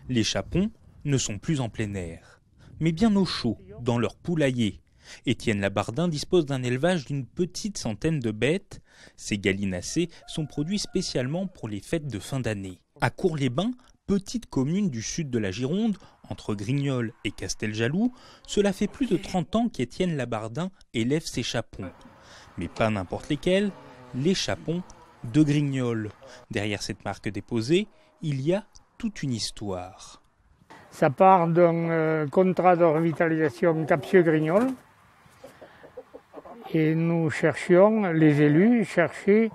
Les chapons ne sont plus en plein air, mais bien au chaud, dans leur poulailler. Étienne Labardin dispose d'un élevage d'une petite centaine de bêtes. Ces gallinacés sont produits spécialement pour les fêtes de fin d'année. À Cours-les-Bains, petite commune du sud de la Gironde, entre Grignols et Casteljaloux, cela fait plus de 30 ans qu'Étienne Labardin élève ses chapons. Mais pas n'importe lesquels, les chapons de Grignols. Derrière cette marque déposée, il y a toute une histoire. Ça part d'un contrat de revitalisation Capsieux-Grignols. Et nous cherchions, les élus cherchaient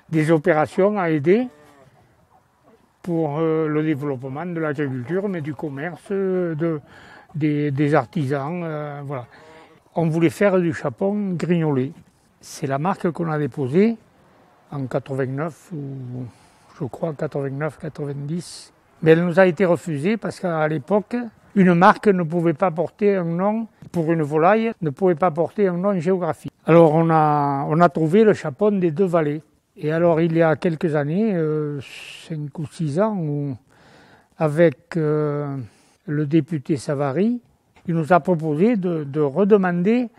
des opérations à aider pour le développement de l'agriculture, mais du commerce, des artisans. Voilà. On voulait faire du chapon grignolé. C'est la marque qu'on a déposée en 89, ou je crois 89-90. Mais elle nous a été refusée parce qu'à l'époque, une marque ne pouvait pas porter un nom, pour une volaille, ne pouvait pas porter un nom géographique. Alors on a trouvé le chapon des Deux Vallées. Et alors il y a quelques années, 5 ou 6 ans, avec le député Savary, il nous a proposé de redemander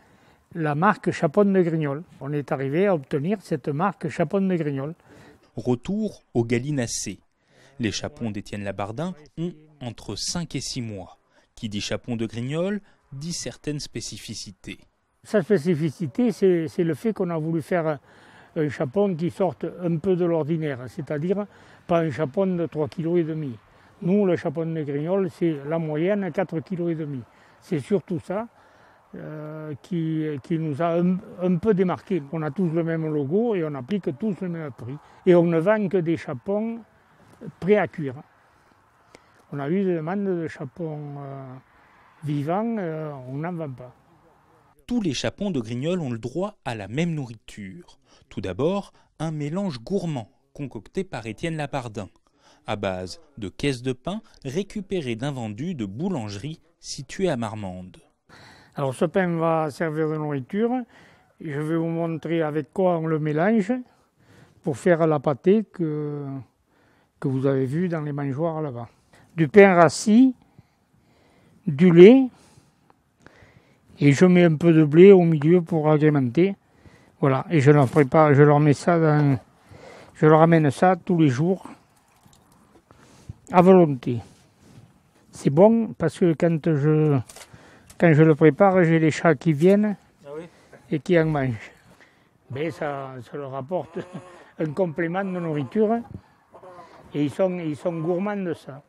la marque Chapon de Grignols. On est arrivé à obtenir cette marque Chapon de Grignols. Retour aux gallinacés. Les chapons d'Étienne Labardin ont entre 5 et 6 mois. Qui dit chapon de Grignols dit certaines spécificités. Sa spécificité, c'est le fait qu'on a voulu faire un chapon qui sorte un peu de l'ordinaire, c'est-à-dire pas un chapon de 3,5 kg. Nous, le chapon de Grignols, c'est la moyenne 4,5 kg. C'est surtout ça qui nous a un peu démarqué. On a tous le même logo et on applique tous le même prix. Et on ne vend que des chapons prêts à cuire. On a eu des demandes de chapons vivants, on n'en vend pas. Tous les chapons de Grignols ont le droit à la même nourriture. Tout d'abord, un mélange gourmand concocté par Étienne Labardin, à base de caisses de pain récupérées d'invendus de boulangerie située à Marmande. Alors ce pain va servir de nourriture. Je vais vous montrer avec quoi on le mélange pour faire la pâtée que vous avez vue dans les mangeoires là-bas. Du pain rassis, du lait, et je mets un peu de blé au milieu pour agrémenter. Voilà, et je leur prépare, je leur amène ça tous les jours à volonté. C'est bon parce que quand je le prépare, j'ai les chats qui viennent et qui en mangent. Mais ça leur apporte un complément de nourriture et ils sont gourmands de ça.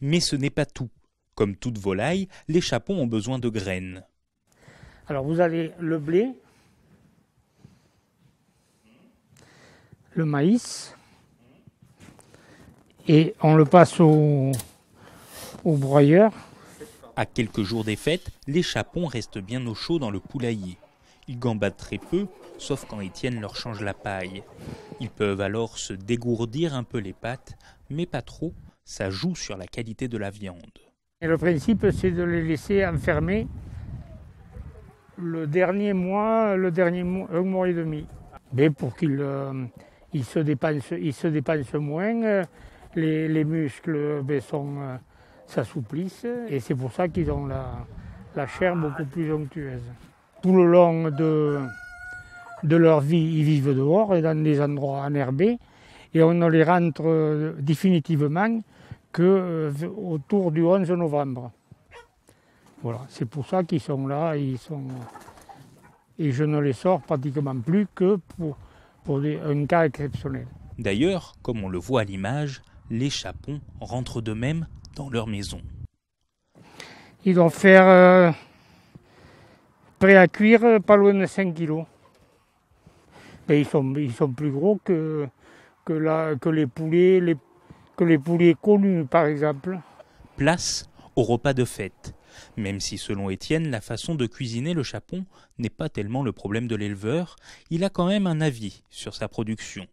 Mais ce n'est pas tout. Comme toute volaille, les chapons ont besoin de graines. Alors vous avez le blé, le maïs, et on le passe au broyeur. À quelques jours des fêtes, les chapons restent bien au chaud dans le poulailler. Ils gambadent très peu, sauf quand Étienne leur change la paille. Ils peuvent alors se dégourdir un peu les pattes, mais pas trop, ça joue sur la qualité de la viande. Et le principe, c'est de les laisser enfermer le dernier mois, un mois et demi. Mais pour qu'ils se dépensent moins, les muscles s'assouplissent et c'est pour ça qu'ils ont la chair beaucoup plus onctueuse. Tout le long de leur vie, ils vivent dehors et dans des endroits enherbés et on ne les rentre définitivement qu'autour du 11 novembre. Voilà, c'est pour ça qu'ils sont là et je ne les sors pratiquement plus que pour un cas exceptionnel. D'ailleurs, comme on le voit à l'image, les chapons rentrent d'eux-mêmes dans leur maison. Ils doivent faire prêt à cuire pas loin de 5 kilos. Mais ils sont plus gros que les poulets connus, par exemple. Place au repas de fête. Même si selon Étienne, la façon de cuisiner le chapon n'est pas tellement le problème de l'éleveur, il a quand même un avis sur sa production.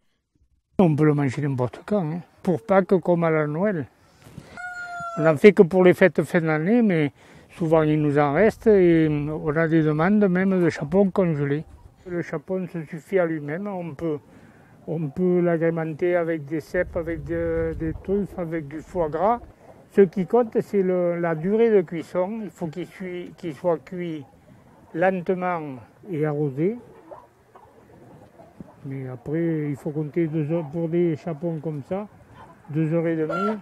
On peut le manger n'importe quand, pour Pâques comme à la Noël. On n'en fait que pour les fêtes fin d'année, mais souvent il nous en reste et on a des demandes même de chapon congelé. Le chapon se suffit à lui-même, on peut l'agrémenter avec des cèpes, avec des truffes, avec du foie gras. Ce qui compte, c'est la durée de cuisson. Il faut qu'il soit cuit lentement et arrosé. Mais après, il faut compter 2 heures pour des chapons comme ça, 2h30.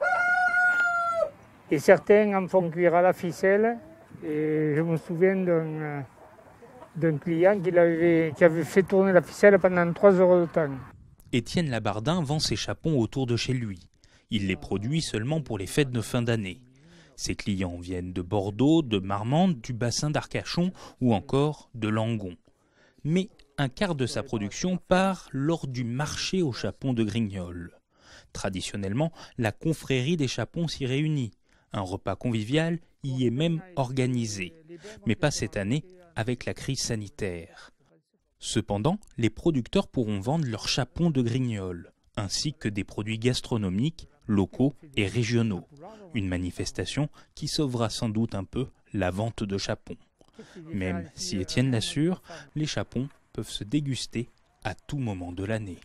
Et certains en font cuire à la ficelle. Et je me souviens d'un client qui avait fait tourner la ficelle pendant 3 heures de temps. Étienne Labardin vend ses chapons autour de chez lui. Il les produit seulement pour les fêtes de fin d'année. Ses clients viennent de Bordeaux, de Marmande, du bassin d'Arcachon ou encore de Langon. Mais un quart de sa production part lors du marché aux chapons de Grignols. Traditionnellement, la confrérie des chapons s'y réunit. Un repas convivial y est même organisé. Mais pas cette année avec la crise sanitaire. Cependant, les producteurs pourront vendre leurs chapons de Grignols, ainsi que des produits gastronomiques, locaux et régionaux. Une manifestation qui sauvera sans doute un peu la vente de chapons. Même si Étienne l'assure, les chapons peuvent se déguster à tout moment de l'année.